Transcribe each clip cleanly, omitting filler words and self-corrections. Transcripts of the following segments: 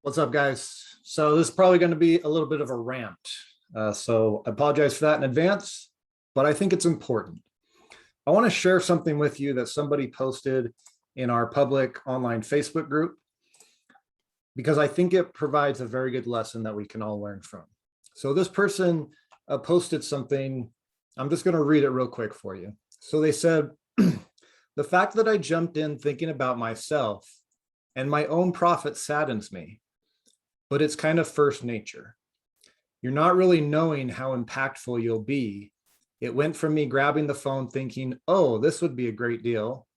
What's up, guys? So this is probably going to be a little bit of a rant. So I apologize for that in advance, but I think it's important. I want to share something with you that somebody posted in our public online Facebook group because I think it provides a very good lesson that we can all learn from. So this person posted something. I'm just going to read it real quick for you. So they said, the fact that I jumped in thinking about myself and my own profit saddens me, but it's kind of first nature. You're not really knowing how impactful you'll be. It went from me grabbing the phone thinking, oh, this would be a great deal,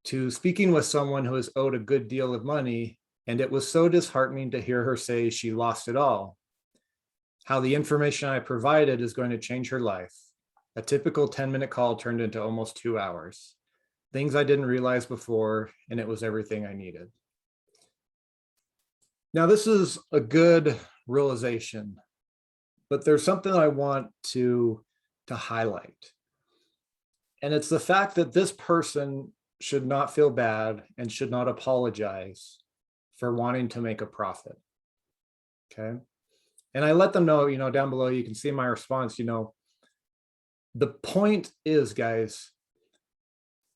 to speaking with someone who is owed a good deal of money, and it was so disheartening to hear her say she lost it all. How the information I provided is going to change her life. A typical 10-minute call turned into almost 2 hours. Things I didn't realize before, and it was everything I needed. Now, this is a good realization, but there's something I want to highlight. And it's the fact that this person should not feel bad and should not apologize for wanting to make a profit. Okay. And I let them know, down below, you can see my response, the point is, guys,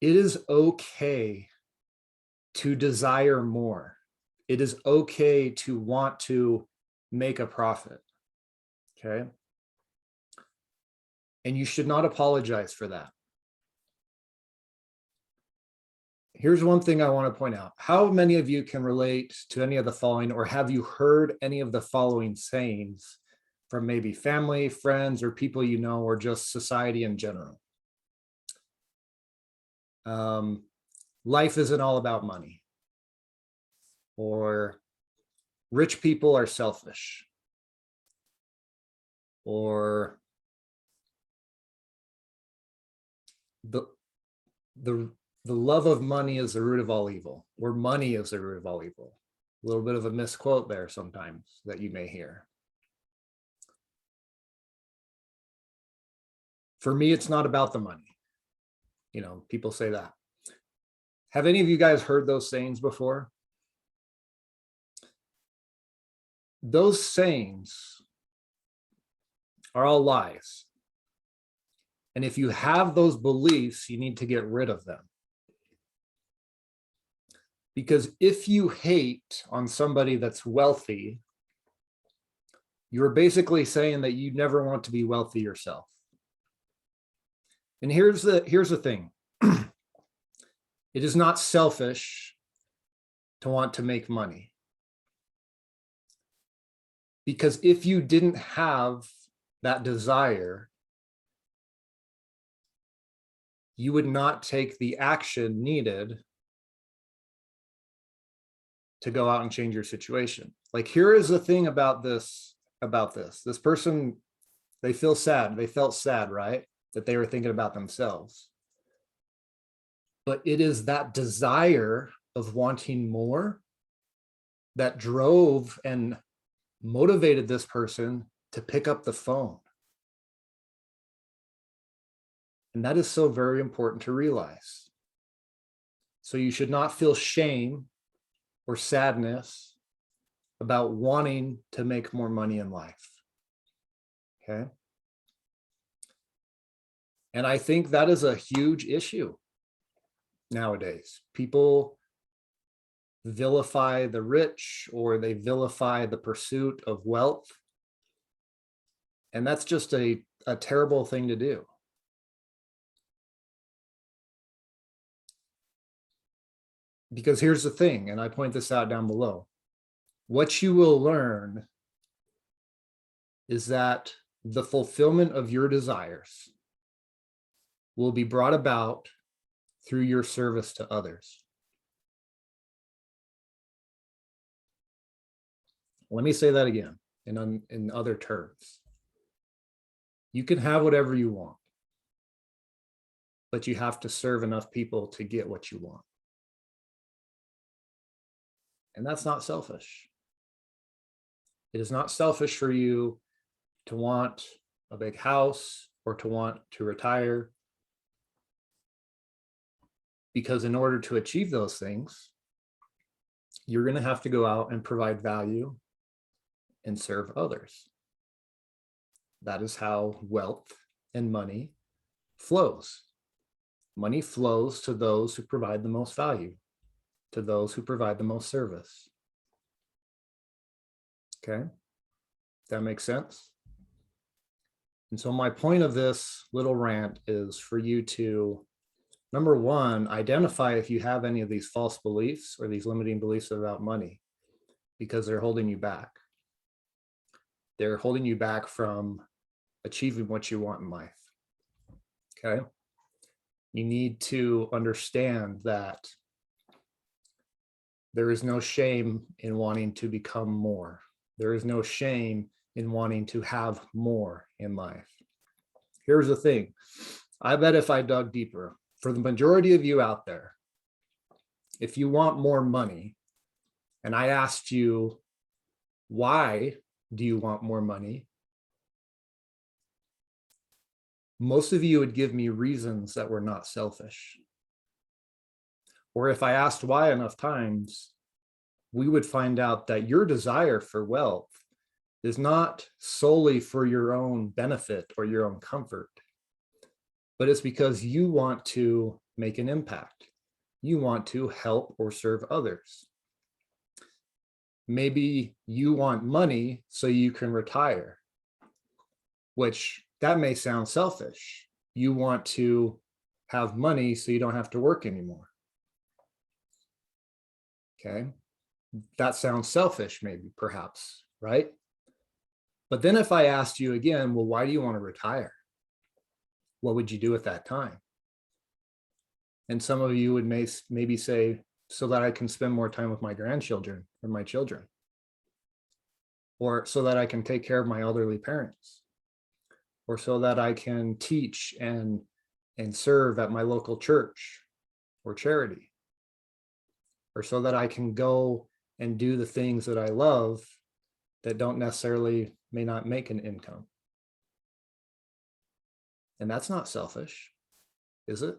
it is okay to desire more. It is okay to want to make a profit. Okay. And you should not apologize for that. Here's one thing I want to point out. How many of you can relate to any of the following, or have you heard any of the following sayings from maybe family, friends, or people you know, or just society in general? Life isn't all about money. Or rich people are selfish. Or the love of money is the root of all evil, or money is the root of all evil. A little bit of a misquote there sometimes that you may hear. For me, it's not about the money. People say that. Have any of you guys heard those sayings before? Those sayings are all lies. And if you have those beliefs, you need to get rid of them. Because if you hate on somebody that's wealthy, you're basically saying that you never want to be wealthy yourself. And here's the thing. It is not selfish to want to make money. Because if you didn't have that desire, you would not take the action needed to go out and change your situation. Like, here is the thing about this person, they felt sad, right? That they were thinking about themselves. But it is that desire of wanting more that drove and motivated this person to pick up the phone. And that is so very important to realize. So you should not feel shame or sadness about wanting to make more money in life. Okay. And I think that is a huge issue nowadays. People vilify the rich, or they vilify the pursuit of wealth. And that's just a terrible thing to do. Because here's the thing, and I point this out down below. What you will learn is that the fulfillment of your desires will be brought about through your service to others. Let me say that again in other terms. You can have whatever you want, but you have to serve enough people to get what you want. And that's not selfish. It is not selfish for you to want a big house or to want to retire, because in order to achieve those things, you're going to have to go out and provide value and serve others. That is how wealth and money flows. Money flows to those who provide the most value, to those who provide the most service. Okay, that makes sense? And so my point of this little rant is for you to, number one, identify if you have any of these false beliefs or these limiting beliefs about money, because they're holding you back. They're holding you back from achieving what you want in life. Okay. You need to understand that there is no shame in wanting to become more. There is no shame in wanting to have more in life. Here's the thing. I bet if I dug deeper, for the majority of you out there, if you want more money, and I asked you, why do you want more money? Most of you would give me reasons that were not selfish. Or if I asked why enough times, we would find out that your desire for wealth is not solely for your own benefit or your own comfort, but it's because you want to make an impact. You want to help or serve others. Maybe you want money so you can retire, which that may sound selfish. You want to have money so you don't have to work anymore. Okay, that sounds selfish, maybe, perhaps, right? But then if I asked you again, well, why do you want to retire? What would you do at that time? And some of you would maybe say, so that I can spend more time with my grandchildren or my children, or so that I can take care of my elderly parents, or so that I can teach and serve at my local church or charity, or so that I can go and do the things that I love that don't necessarily may not make an income. And that's not selfish, is it?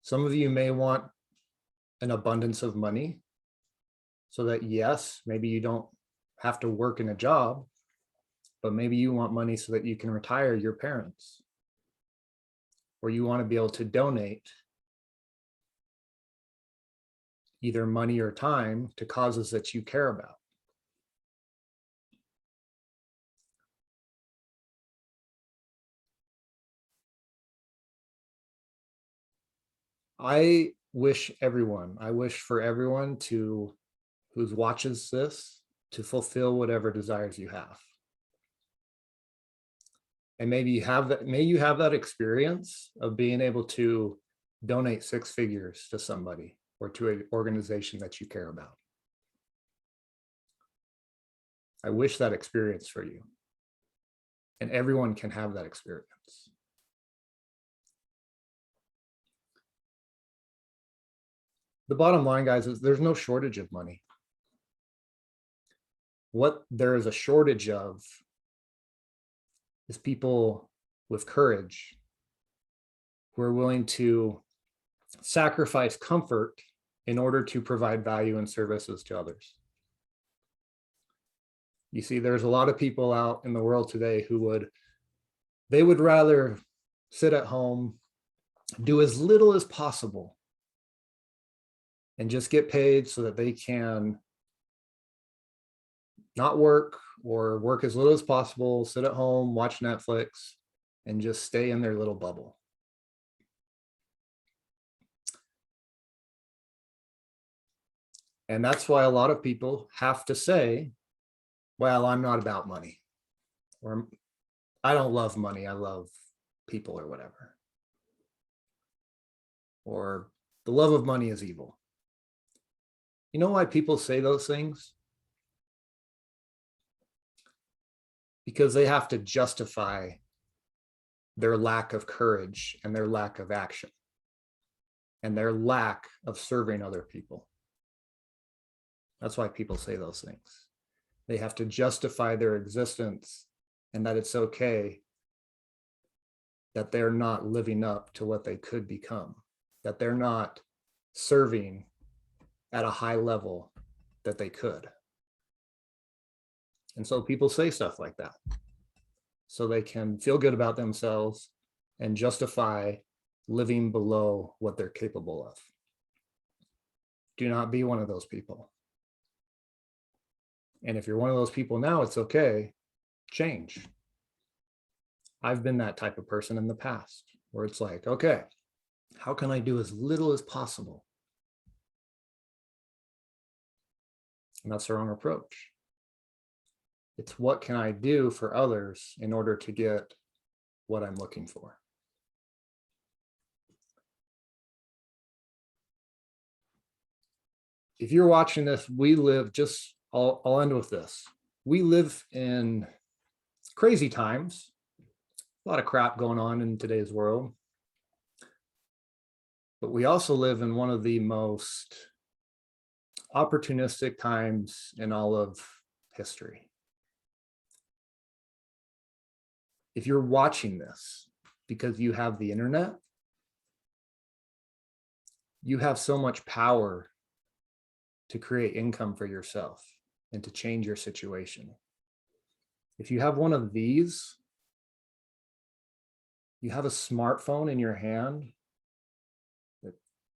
Some of you may want an abundance of money so that, yes, maybe you don't have to work in a job, but maybe you want money so that you can retire your parents, or you want to be able to donate either money or time to causes that you care about. I wish for everyone who watches this to fulfill whatever desires you have. And maybe you have that experience of being able to donate 6 figures to somebody or to an organization that you care about. I wish that experience for you. And everyone can have that experience. The bottom line, guys, is there's no shortage of money. What there is a shortage of is people with courage who are willing to sacrifice comfort in order to provide value and services to others. You see, there's a lot of people out in the world today who would rather sit at home, do as little as possible, and just get paid so that they can not work or work as little as possible, sit at home, watch Netflix, and just stay in their little bubble. And that's why a lot of people have to say, well, I'm not about money, or I don't love money, I love people, or whatever. Or the love of money is evil. You know why people say those things? Because they have to justify their lack of courage and their lack of action and their lack of serving other people. That's why people say those things. They have to justify their existence and that it's okay that they're not living up to what they could become. that they're not serving at a high level that they could. And so people say stuff like that so they can feel good about themselves and justify living below what they're capable of. Do not be one of those people. And if you're one of those people now, it's okay. Change. I've been that type of person in the past where it's like, okay, how can I do as little as possible? And that's the wrong approach. It's what can I do for others in order to get what I'm looking for. If you're watching this, we live I'll end with this. We live in crazy times, a lot of crap going on in today's world. But we also live in one of the most opportunistic times in all of history. If you're watching this because you have the internet, you have so much power to create income for yourself and to change your situation. If you have one of these, you have a smartphone in your hand,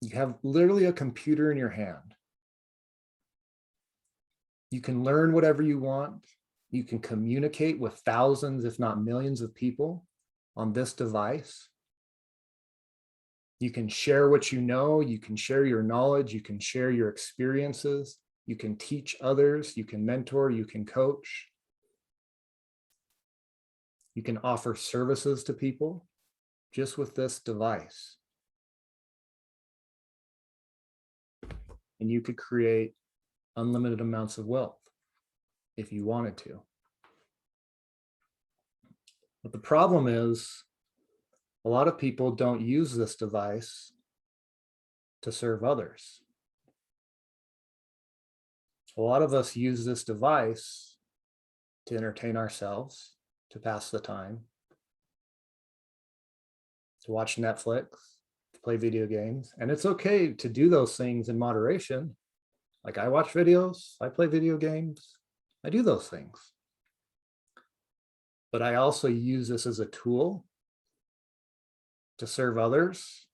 you have literally a computer in your hand. You can learn whatever you want. You can communicate with thousands, if not millions of people on this device. You can share what you know. You can share your knowledge. You can share your experiences. You can teach others. You can mentor. You can coach. You can offer services to people just with this device. And you could create unlimited amounts of wealth if you wanted to. But the problem is, a lot of people don't use this device to serve others. A lot of us use this device to entertain ourselves, to pass the time, to watch Netflix, to play video games. And it's okay to do those things in moderation. Like I watch videos, I play video games, I do those things. But I also use this as a tool to serve others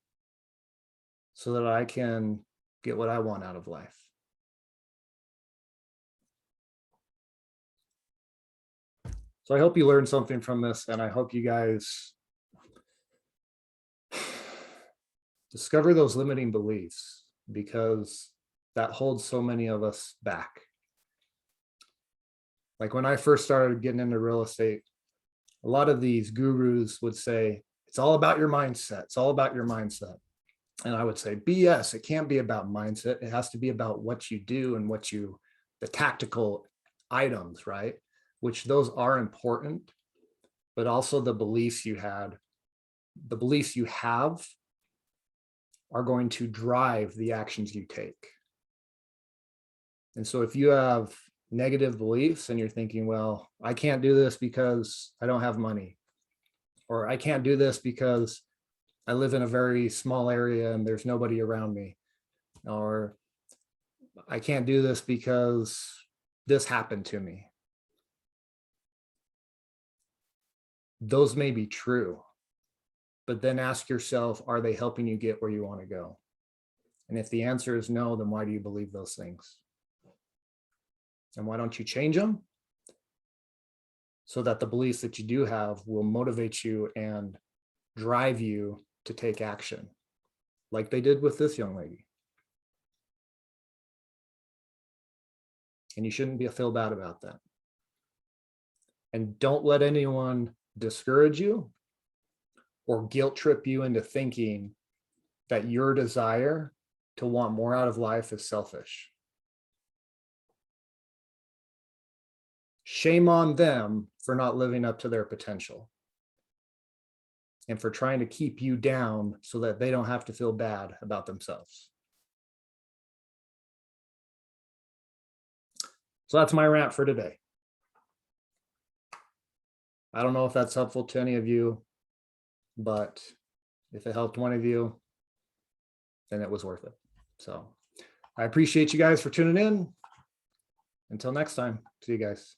so that I can get what I want out of life. So I hope you learned something from this, and I hope you guys discover those limiting beliefs, because that holds so many of us back. Like when I first started getting into real estate, a lot of these gurus would say, it's all about your mindset. It's all about your mindset. And I would say, BS, it can't be about mindset. It has to be about what you do and the tactical items, right? Which those are important, but also the beliefs you have are going to drive the actions you take. And so if you have negative beliefs and you're thinking, well, I can't do this because I don't have money, or I can't do this because I live in a very small area and there's nobody around me, or I can't do this because this happened to me. Those may be true, but then ask yourself, are they helping you get where you want to go? And if the answer is no, then why do you believe those things? And why don't you change them so that the beliefs that you do have will motivate you and drive you to take action, like they did with this young lady? And you shouldn't feel bad about that. And don't let anyone discourage you or guilt trip you into thinking that your desire to want more out of life is selfish. Shame on them for not living up to their potential and for trying to keep you down so that they don't have to feel bad about themselves. So that's my rant for today. I don't know if that's helpful to any of you, but if it helped one of you, then it was worth it. So I appreciate you guys for tuning in. Until next time, see you guys.